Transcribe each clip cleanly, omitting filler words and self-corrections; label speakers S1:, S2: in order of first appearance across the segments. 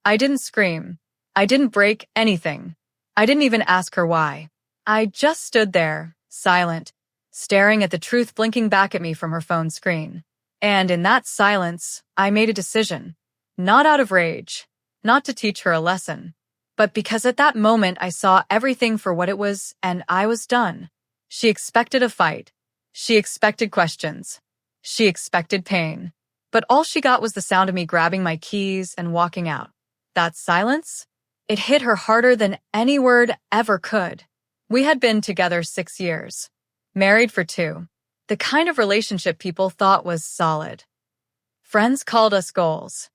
S1: I didn't scream. I didn't break anything. I didn't even ask her why. I just stood there, silent, staring at the truth blinking back at me from her phone screen. And in that silence, I made a decision. Not out of rage, not to teach her a lesson, but because at that moment I saw everything for what it was and I was done. She expected a fight. She expected questions. She expected pain. But all she got was the sound of me grabbing my keys and walking out. That silence? It hit her harder than any word ever could. We had been together 6 years. Married for 2. The kind of relationship people thought was solid. Friends called us goals.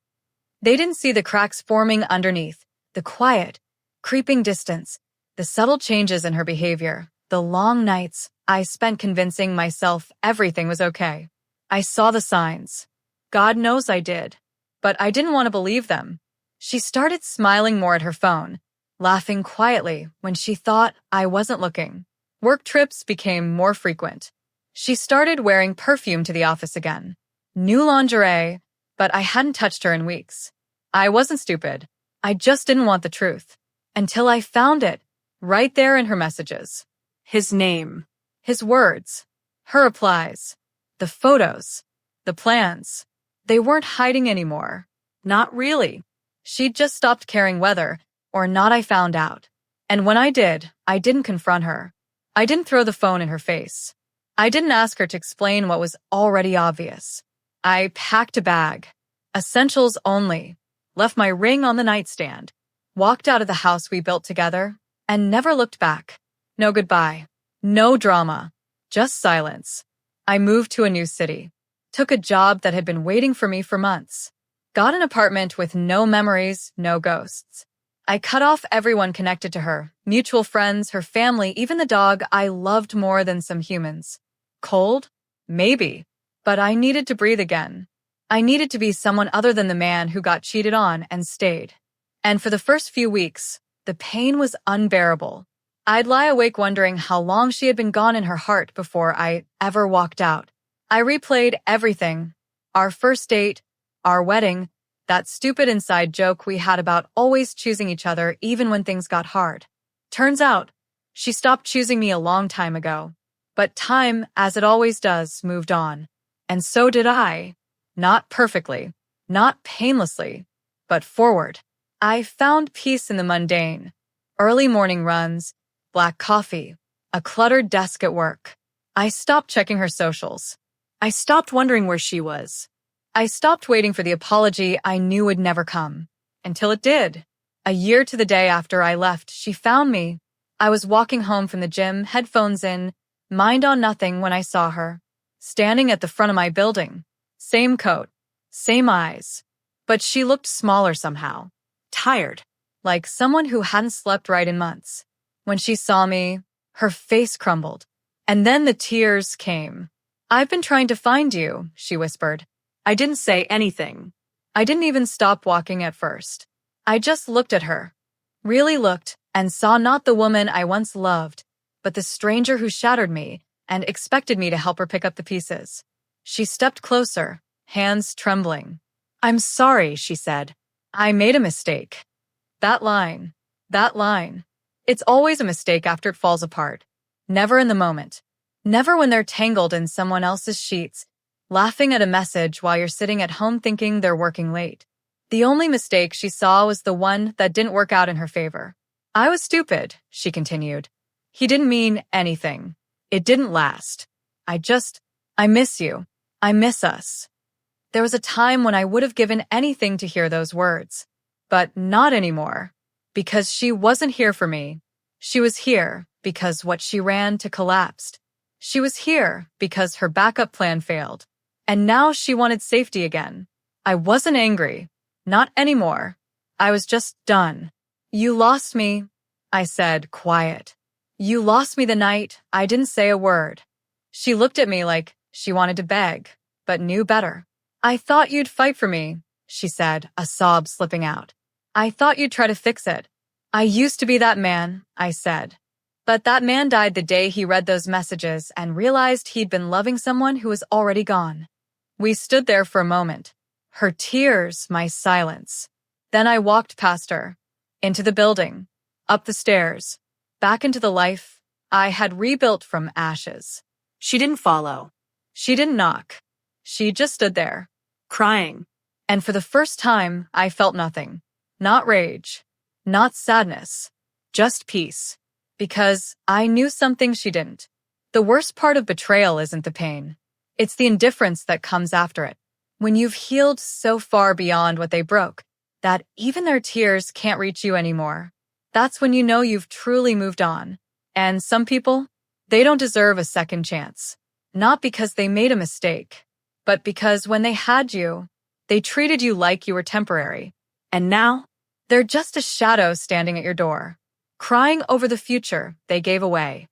S1: They didn't see the cracks forming underneath, the quiet, creeping distance, the subtle changes in her behavior, the long nights I spent convincing myself everything was okay. I saw the signs. God knows I did. But I didn't want to believe them. She started smiling more at her phone, laughing quietly when she thought I wasn't looking. Work trips became more frequent. She started wearing perfume to the office again. New lingerie, but I hadn't touched her in weeks. I wasn't stupid. I just didn't want the truth. Until I found it, right there in her messages. His name. His words. Her replies. The photos. The plans. They weren't hiding anymore. Not really. She'd just stopped caring whether or not I found out. And when I did, I didn't confront her. I didn't throw the phone in her face. I didn't ask her to explain what was already obvious. I packed a bag. Essentials only. Left my ring on the nightstand. Walked out of the house we built together and never looked back. No goodbye. No drama. Just silence. I moved to a new city. Took a job that had been waiting for me for months. Got an apartment with no memories, no ghosts. I cut off everyone connected to her, mutual friends, her family, even the dog I loved more than some humans. Cold? Maybe. But I needed to breathe again. I needed to be someone other than the man who got cheated on and stayed. And for the first few weeks, the pain was unbearable. I'd lie awake wondering how long she had been gone in her heart before I ever walked out. I replayed everything. Our first date, our wedding, that stupid inside joke we had about always choosing each other even when things got hard. Turns out, she stopped choosing me a long time ago. But time, as it always does, moved on. And so did I. Not perfectly, not painlessly, but forward. I found peace in the mundane. Early morning runs, black coffee, a cluttered desk at work. I stopped checking her socials. I stopped wondering where she was. I stopped waiting for the apology I knew would never come. Until it did. A year to the day after I left, she found me. I was walking home from the gym, headphones in, mind on nothing when I saw her. Standing at the front of my building. Same coat. Same eyes. But she looked smaller somehow. Tired. Like someone who hadn't slept right in months. When she saw me, her face crumbled. And then the tears came. "I've been trying to find you," she whispered. I didn't say anything. I didn't even stop walking at first. I just looked at her. Really looked and saw not the woman I once loved, but the stranger who shattered me and expected me to help her pick up the pieces. She stepped closer, hands trembling. "I'm sorry," she said. "I made a mistake." That line. It's always a mistake after it falls apart. Never in the moment. Never when they're tangled in someone else's sheets, laughing at a message while you're sitting at home thinking they're working late. The only mistake she saw was the one that didn't work out in her favor. "I was stupid," she continued. "He didn't mean anything. It didn't last. I miss you. I miss us." There was a time when I would have given anything to hear those words. But not anymore. Because she wasn't here for me. She was here because what she ran to collapsed. She was here because her backup plan failed. And now she wanted safety again. I wasn't angry. Not anymore. I was just done. "You lost me," I said, quiet. "You lost me the night I didn't say a word." She looked at me like she wanted to beg, but knew better. "I thought you'd fight for me," she said, a sob slipping out. "I thought you'd try to fix it." "I used to be that man," I said. But that man died the day he read those messages and realized he'd been loving someone who was already gone. We stood there for a moment. Her tears, my silence. Then I walked past her, into the building, up the stairs, back into the life I had rebuilt from ashes.
S2: She didn't follow,
S1: She didn't knock. She just stood there.
S2: crying.
S1: And for the first time, I felt nothing. Not rage, not sadness, just peace. Because I knew something she didn't. The worst part of betrayal isn't the pain. It's the indifference that comes after it. When you've healed so far beyond what they broke, that even their tears can't reach you anymore. That's when you know you've truly moved on. And some people, they don't deserve a second chance. Not because they made a mistake, but because when they had you, they treated you like you were temporary. And now, they're just a shadow standing at your door, crying over the future they gave away.